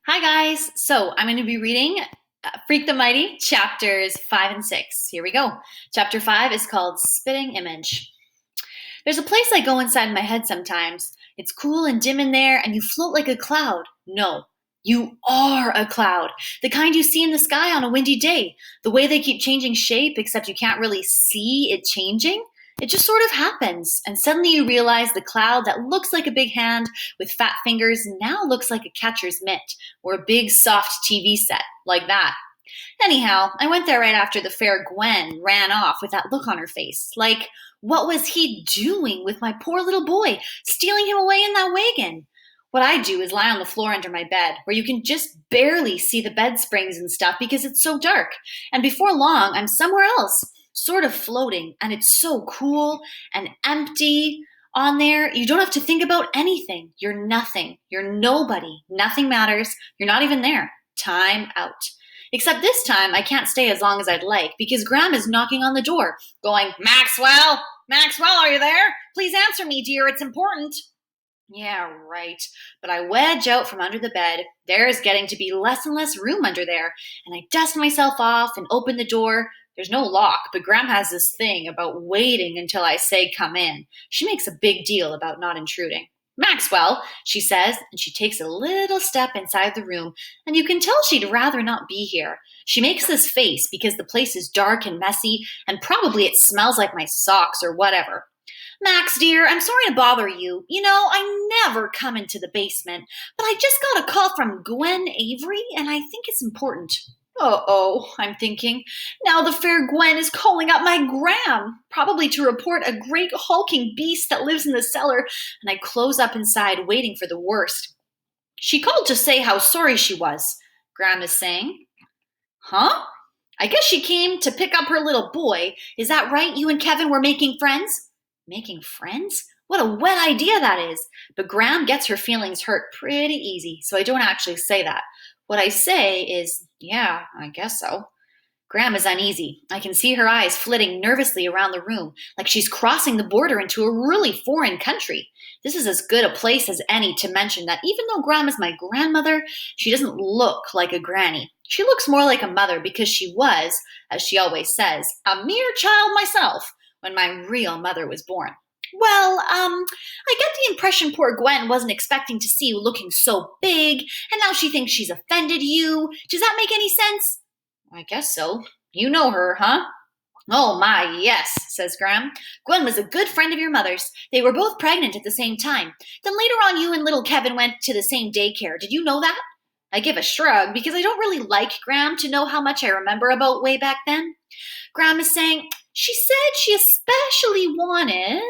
Hi, guys. So I'm going to be reading Freak the Mighty, chapters 5 and 6. Here we go. Chapter 5 is called Spitting Image. There's a place I go inside my head sometimes. It's cool and dim in there, and you float like a cloud. No, you are a cloud. The kind you see in the sky on a windy day. The way they keep changing shape, except you can't really see it changing. It just sort of happens, and suddenly you realize the cloud that looks like a big hand with fat fingers now looks like a catcher's mitt or a big soft TV set, like that. Anyhow, I went there right after the fair Gwen ran off with that look on her face. Like, what was he doing with my poor little boy, stealing him away in that wagon? What I do is lie on the floor under my bed, where you can just barely see the bed springs and stuff because it's so dark. And before long, I'm somewhere else, sort of floating, and it's so cool and empty on there. You don't have to think about anything. You're nothing. You're nobody. Nothing matters. You're not even there. Time out. Except this time, I can't stay as long as I'd like because Graham is knocking on the door, going, Maxwell! Maxwell, are you there? Please answer me, dear. It's important. Yeah, right. But I wedge out from under the bed. There's getting to be less and less room under there. And I dust myself off and open the door. There's no lock, but Graham has this thing about waiting until I say come in. She makes a big deal about not intruding. Maxwell, she says, and she takes a little step inside the room, and you can tell she'd rather not be here. She makes this face because the place is dark and messy, and probably it smells like my socks or whatever. Max, dear, I'm sorry to bother you. You know, I never come into the basement, but I just got a call from Gwen Avery, and I think it's important. Oh, I'm thinking. Now the fair Gwen is calling up my Graham, probably to report a great hulking beast that lives in the cellar, and I close up inside, waiting for the worst. She called to say how sorry she was, Graham is saying. Huh? I guess she came to pick up her little boy. Is that right? You and Kevin were making friends? Making friends? What a wet idea that is. But Graham gets her feelings hurt pretty easy, so I don't actually say that. What I say is, yeah, I guess so. Graham is uneasy. I can see her eyes flitting nervously around the room, like she's crossing the border into a really foreign country. This is as good a place as any to mention that even though Graham is my grandmother, she doesn't look like a granny. She looks more like a mother because she was, as she always says, a mere child myself when my real mother was born. Well, I get the impression poor Gwen wasn't expecting to see you looking so big, and now she thinks she's offended you. Does that make any sense? I guess so. You know her, huh? Oh my, yes, says Graham. Gwen was a good friend of your mother's. They were both pregnant at the same time. Then later on, you and little Kevin went to the same daycare. Did you know that? I give a shrug because I don't really like Graham to know how much I remember about way back then. Graham is saying, she said she especially wanted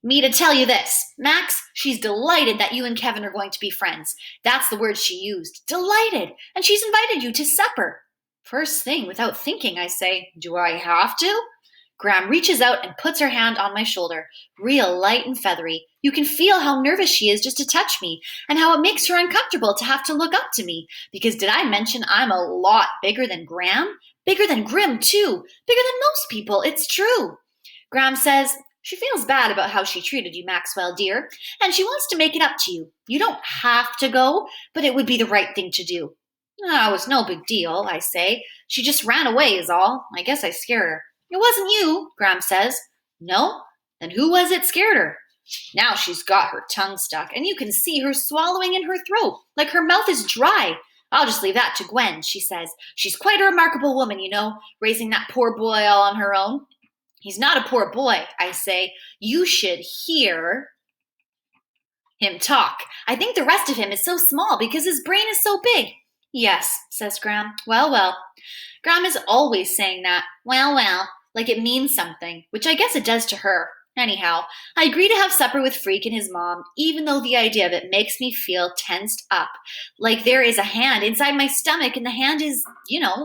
me to tell you this. Max, she's delighted that you and Kevin are going to be friends. That's the word she used. Delighted. And she's invited you to supper. First thing, without thinking, I say, do I have to? Graham reaches out and puts her hand on my shoulder, real light and feathery. You can feel how nervous she is just to touch me, and how it makes her uncomfortable to have to look up to me. Because did I mention I'm a lot bigger than Graham? Bigger than Grim, too. Bigger than most people, it's true. Graham says, she feels bad about how she treated you, Maxwell, dear, and she wants to make it up to you. You don't have to go, but it would be the right thing to do. Oh, it's no big deal, I say. She just ran away is all. I guess I scared her. It wasn't you, Graham says. No? Then who was it scared her? Now she's got her tongue stuck, and you can see her swallowing in her throat, like her mouth is dry. I'll just leave that to Gwen, she says. She's quite a remarkable woman, you know, raising that poor boy all on her own. He's not a poor boy, I say. You should hear him talk. I think the rest of him is so small because his brain is so big. Yes, says Graham. Well. Graham is always saying that. Well, like it means something, which I guess it does to her. Anyhow, I agree to have supper with Freak and his mom, even though the idea of it makes me feel tensed up. Like there is a hand inside my stomach and the hand is,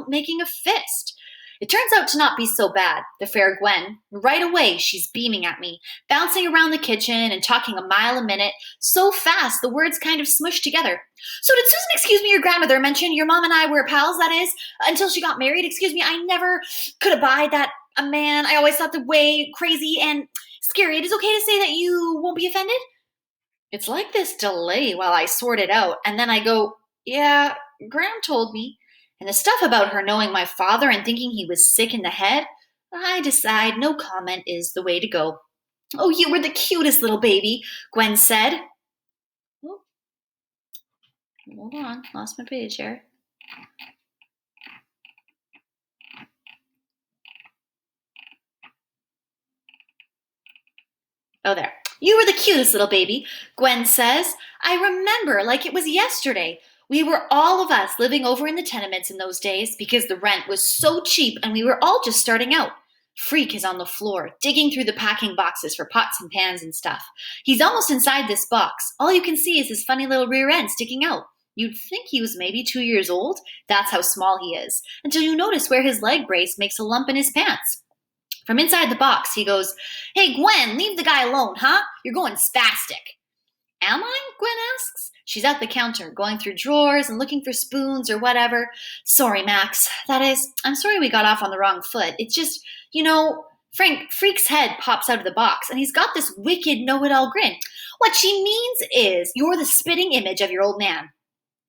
making a fist. It turns out to not be so bad, the fair Gwen. Right away, she's beaming at me, bouncing around the kitchen and talking a mile a minute, so fast the words kind of smush together. So did Susan, excuse me, your grandmother mention your mom and I were pals, that is, until she got married? Excuse me, I never could abide that a man. I always thought the way crazy and scary. It is okay to say that you won't be offended? It's like this delay while I sort it out, and then I go, yeah, Graham told me. And the stuff about her knowing my father and thinking he was sick in the head, I decide no comment is the way to go. Oh, you were the cutest little baby, Gwen said. Oh, hold on, lost my page here. Oh, there. You were the cutest little baby, Gwen says. I remember like it was yesterday. We were all of us living over in the tenements in those days because the rent was so cheap and we were all just starting out. Freak is on the floor, digging through the packing boxes for pots and pans and stuff. He's almost inside this box. All you can see is his funny little rear end sticking out. You'd think he was maybe 2 years old. That's how small he is. Until you notice where his leg brace makes a lump in his pants. From inside the box, he goes, Hey, Gwen, leave the guy alone, huh? You're going spastic. Am I? Gwen asks. She's at the counter, going through drawers and looking for spoons or whatever. Sorry, Max. That is, I'm sorry we got off on the wrong foot. It's just, Freak's head pops out of the box, and he's got this wicked know-it-all grin. What she means is, you're the spitting image of your old man.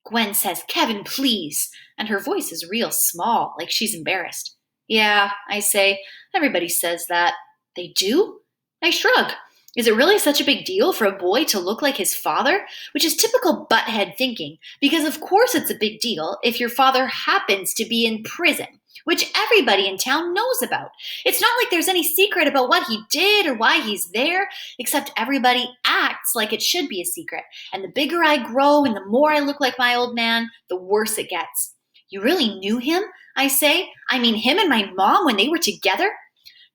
Gwen says, Kevin, please. And her voice is real small, like she's embarrassed. Yeah, I say, everybody says that. They do? I shrug. Is it really such a big deal for a boy to look like his father? Which is typical butthead thinking, because of course it's a big deal if your father happens to be in prison, which everybody in town knows about. It's not like there's any secret about what he did or why he's there, except everybody acts like it should be a secret. And the bigger I grow and the more I look like my old man, the worse it gets. You really knew him? I say. I mean, him and my mom when they were together?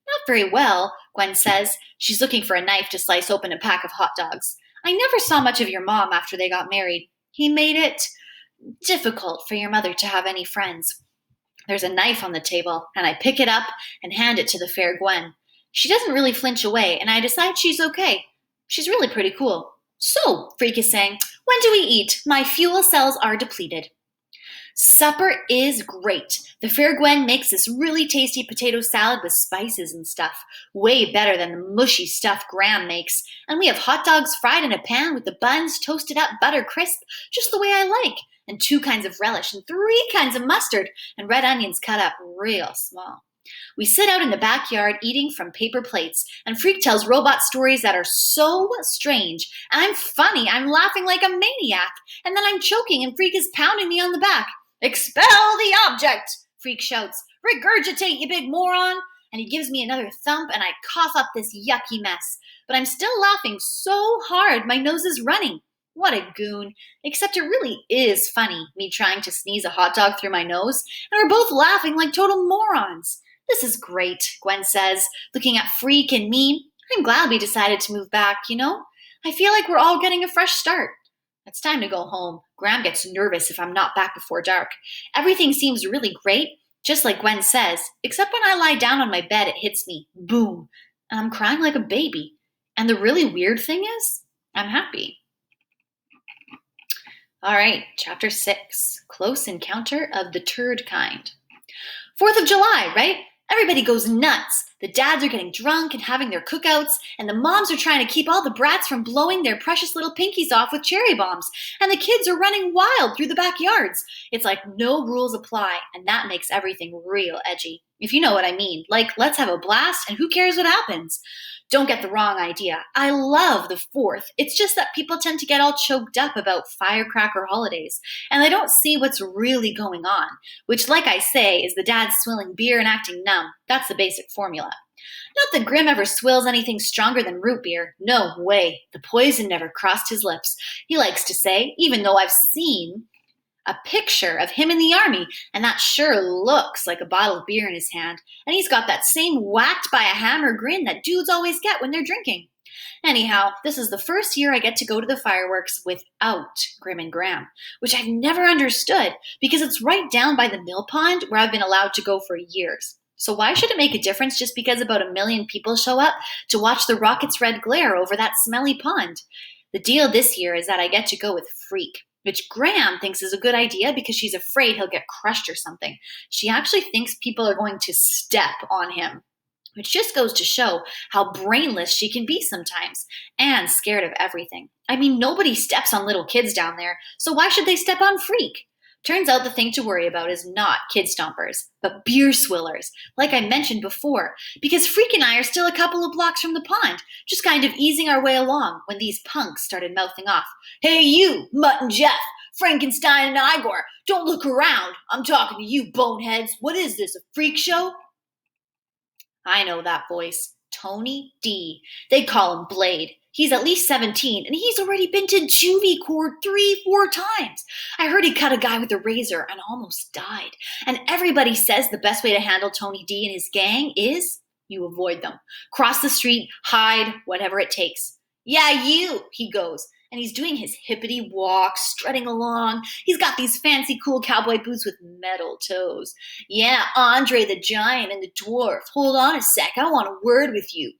Not very well, Gwen says. She's looking for a knife to slice open a pack of hot dogs. I never saw much of your mom after they got married. He made it difficult for your mother to have any friends. There's a knife on the table, and I pick it up and hand it to the fair Gwen. She doesn't really flinch away, and I decide she's okay. She's really pretty cool. So, Freak is saying, when do we eat? My fuel cells are depleted. Supper is great. The fair Gwen makes this really tasty potato salad with spices and stuff. Way better than the mushy stuff Graham makes. And we have hot dogs fried in a pan with the buns toasted up butter crisp, just the way I like. And 2 kinds of relish and 3 kinds of mustard and red onions cut up real small. We sit out in the backyard eating from paper plates, and Freak tells robot stories that are so strange. And I'm funny, I'm laughing like a maniac, and then I'm choking and Freak is pounding me on the back. Expel the object, Freak shouts. Regurgitate, you big moron. And he gives me another thump and I cough up this yucky mess. But I'm still laughing so hard my nose is running. What a goon. Except it really is funny, me trying to sneeze a hot dog through my nose, and we're both laughing like total morons. This is great, Gwen says, looking at Freak and me. I'm glad we decided to move back, I feel like we're all getting a fresh start. It's time to go home. Graham gets nervous if I'm not back before dark. Everything seems really great, just like Gwen says, except when I lie down on my bed, it hits me. Boom. And I'm crying like a baby. And the really weird thing is, I'm happy. All right, chapter 6, Close Encounter of the Turd Kind. 4th of July, right? Everybody goes nuts. The dads are getting drunk and having their cookouts, and the moms are trying to keep all the brats from blowing their precious little pinkies off with cherry bombs, and the kids are running wild through the backyards. It's like no rules apply, and that makes everything real edgy. If you know what I mean. Like, let's have a blast, and who cares what happens? Don't get the wrong idea. I love the 4th. It's just that people tend to get all choked up about firecracker holidays, and they don't see what's really going on, which, like I say, is the dads swilling beer and acting numb. That's the basic formula. Not that Grim ever swills anything stronger than root beer. No way. The poison never crossed his lips, he likes to say, even though I've seen a picture of him in the army, and that sure looks like a bottle of beer in his hand. And he's got that same whacked by a hammer grin that dudes always get when they're drinking. Anyhow, this is the first year I get to go to the fireworks without Grim and Graham, which I've never understood because it's right down by the mill pond where I've been allowed to go for years. So why should it make a difference just because about 1 million people show up to watch the rockets' red glare over that smelly pond? The deal this year is that I get to go with Freak, which Graham thinks is a good idea because she's afraid he'll get crushed or something. She actually thinks people are going to step on him. Which just goes to show how brainless she can be sometimes and scared of everything. I mean, nobody steps on little kids down there, so why should they step on Freak? Turns out the thing to worry about is not kid stompers, but beer swillers, like I mentioned before, because Freak and I are still a couple of blocks from the pond, just kind of easing our way along when these punks started mouthing off. Hey you, Mutt and Jeff, Frankenstein and Igor, don't look around. I'm talking to you, boneheads. What is this, a freak show? I know that voice. Tony D. They call him Blade. He's at least 17, and he's already been to juvie court 3-4 times. I heard he cut a guy with a razor and almost died. And everybody says the best way to handle Tony D and his gang is you avoid them. Cross the street, hide, whatever it takes. Yeah, you, he goes. And he's doing his hippity walk, strutting along. He's got these fancy, cool cowboy boots with metal toes. Yeah, Andre the Giant and the Dwarf. Hold on a sec, I want a word with you.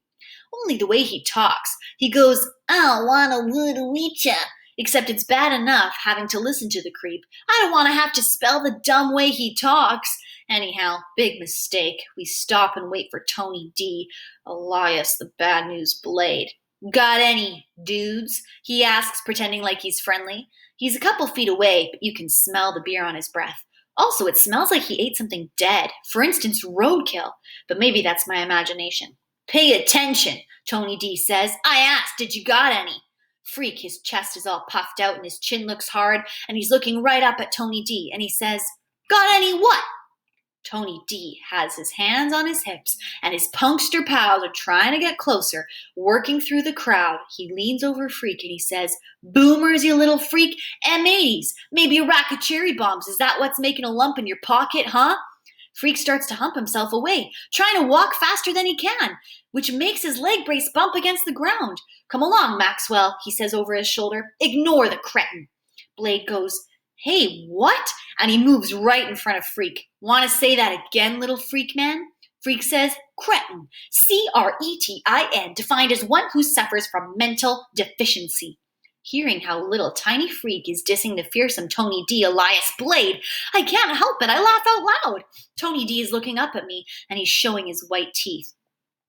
Only the way he talks. He goes, I want a word with ya. Except it's bad enough having to listen to the creep. I don't want to have to spell the dumb way he talks. Anyhow, big mistake. We stop and wait for Tony D, alias the Bad News Blade. Got any dudes? He asks, pretending like he's friendly. He's a couple feet away, but you can smell the beer on his breath. Also, it smells like he ate something dead. For instance, roadkill. But maybe that's my imagination. Pay attention, Tony D says. I asked, did you got any? Freak, his chest is all puffed out and his chin looks hard, and he's looking right up at Tony D, and he says, got any what? Tony D has his hands on his hips, and his punkster pals are trying to get closer, working through the crowd. He leans over Freak and he says, Boomers, you little freak, M80s, maybe a rack of cherry bombs. Is that what's making a lump in your pocket, huh? Freak starts to hump himself away, trying to walk faster than he can, which makes his leg brace bump against the ground. Come along, Maxwell, he says over his shoulder. Ignore the cretin. Blade goes, Hey, what? And he moves right in front of Freak. Want to say that again, little freak man? Freak says, cretin, C-R-E-T-I-N, defined as one who suffers from mental deficiency. Hearing how little tiny Freak is dissing the fearsome Tony D, alias Blade, I can't help it. I laugh out loud. Tony D is looking up at me, and he's showing his white teeth.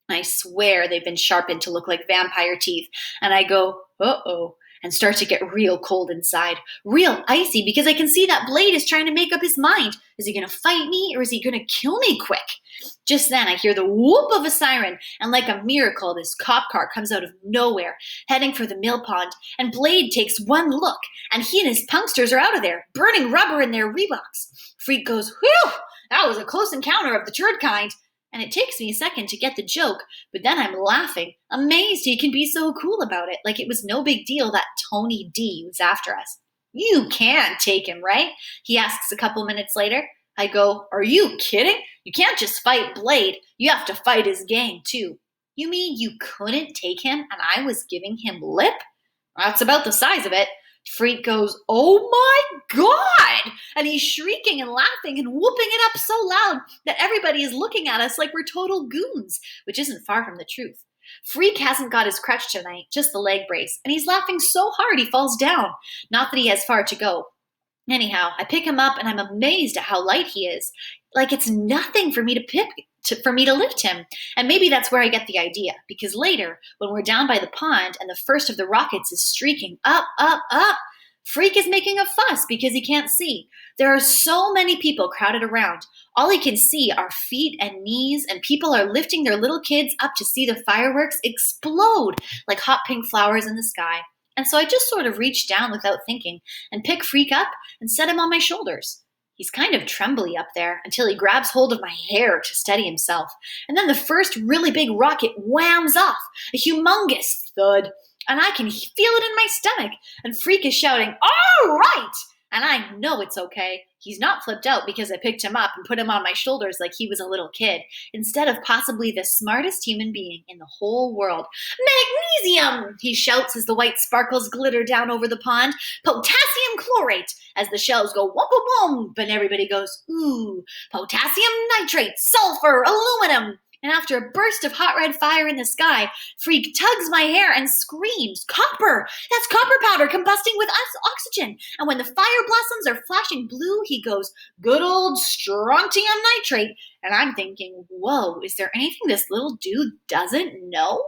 I swear they've been sharpened to look like vampire teeth. And I go, uh-oh, and start to get real cold inside, real icy, because I can see that Blade is trying to make up his mind. Is he going to fight me, or is he going to kill me quick? Just then, I hear the whoop of a siren, and like a miracle, this cop car comes out of nowhere, heading for the mill pond, and Blade takes one look, and he and his punksters are out of there, burning rubber in their Reeboks. Freak goes, whew, that was a close encounter of the turd kind. And it takes me a second to get the joke, but then I'm laughing, amazed he can be so cool about it, like it was no big deal that Tony D was after us. You can take him, right? He asks a couple minutes later. I go, are you kidding? You can't just fight Blade. You have to fight his gang, too. You mean you couldn't take him and I was giving him lip? That's about the size of it. Freak goes, oh my God! And he's shrieking and laughing and whooping it up so loud that everybody is looking at us like we're total goons, which isn't far from the truth. Freak hasn't got his crutch tonight, just the leg brace, and he's laughing so hard he falls down. Not that he has far to go. Anyhow, I pick him up and I'm amazed at how light he is. Like it's nothing for me to lift him. And maybe that's where I get the idea, because later, when we're down by the pond and the first of the rockets is streaking up, Freak is making a fuss because he can't see. There are so many people crowded around. All he can see are feet and knees, and people are lifting their little kids up to see the fireworks explode like hot pink flowers in the sky. And so I just sort of reach down without thinking and pick Freak up and set him on my shoulders. He's kind of trembly up there until he grabs hold of my hair to steady himself. And then the first really big rocket whams off, a humongous thud. And I can feel it in my stomach. And Freak is shouting, all right! And I know it's okay. He's not flipped out because I picked him up and put him on my shoulders like he was a little kid, instead of possibly the smartest human being in the whole world. Magnesium! He shouts as the white sparkles glitter down over the pond. Potassium chlorate! As the shells go whoop-a-boom, and everybody goes, ooh. Potassium nitrate, sulfur, aluminum. And after a burst of hot red fire in the sky, Freak tugs my hair and screams, "Copper! That's copper powder combusting with oxygen!" And when the fire blossoms are flashing blue, he goes, "Good old strontium nitrate." And I'm thinking, whoa, is there anything this little dude doesn't know?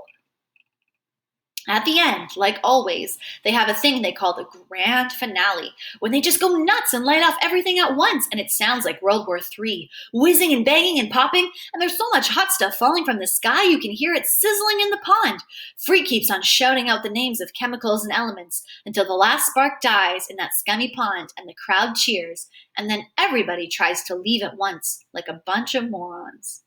At the end, like always, they have a thing they call the grand finale, when they just go nuts and light off everything at once, and it sounds like World War III, whizzing and banging and popping, and there's so much hot stuff falling from the sky you can hear it sizzling in the pond. Freak keeps on shouting out the names of chemicals and elements until the last spark dies in that scummy pond and the crowd cheers, and then everybody tries to leave at once, like a bunch of morons.